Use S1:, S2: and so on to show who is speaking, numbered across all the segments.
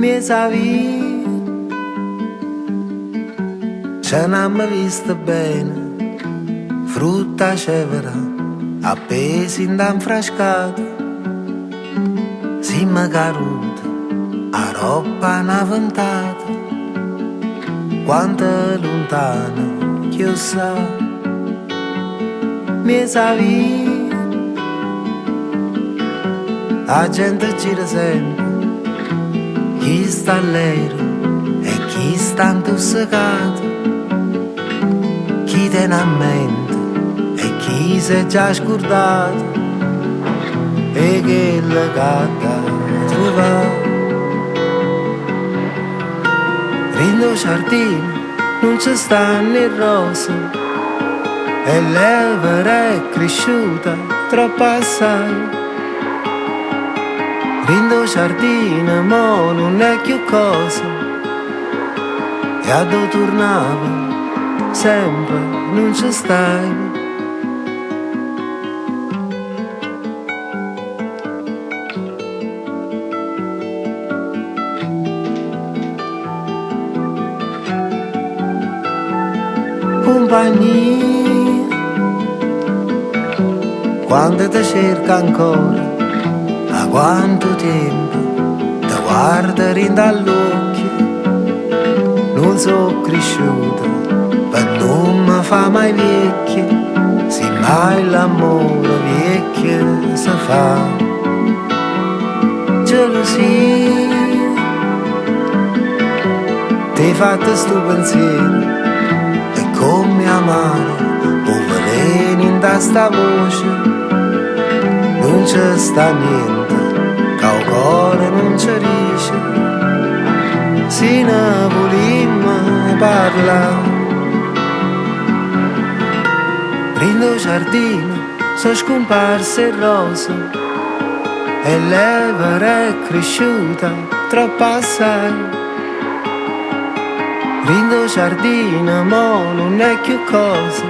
S1: mi savi, ce n'hanno visto bene, frutta cevera, appesi in danfrascata, si mi caruta, a roba una ventata, quanto lontana, chissà, mi savi, la gente gira sempre, chi sta all'aereo e chi sta intossicato, chi tiene a mente e chi si è già scordato, e che la gatta trova. Rindo giardino non ci stanno le rose, e l'evera è cresciuta troppo assai. Rindo giardino mo non è più cosa, e a dove tornavo sempre non ci stai. Compagnia, quando ti cerca ancora, a quanto tempo ti guarda rinda all'occhio, non so cresciuta, per non mi fa mai vecchia, se mai l'amore vecchio si fa. Gelosia, ti hai fatto sto pensiero, e come amare, o veleno in sta voce, non c'è sta niente, che il cuore non ci riesce, se ne volimmo parlare. Rindo giardino, sono scomparse rose, e l'evera è cresciuta troppo assai. Rindo giardino, mo non è più cosa,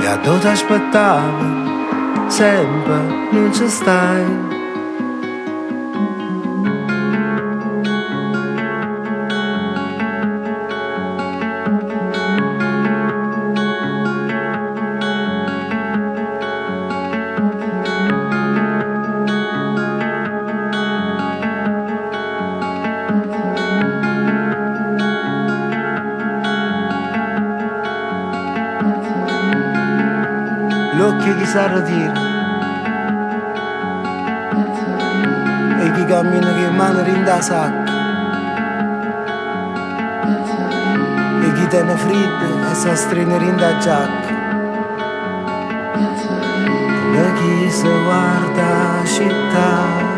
S1: e a dove ti aspettavo sempre non ci stai. L'occhio chi sa ritira, e chi cammina che mano rinda sacca, e chi tiene freddo e sa stringere rinda giacca, e chi si guarda città.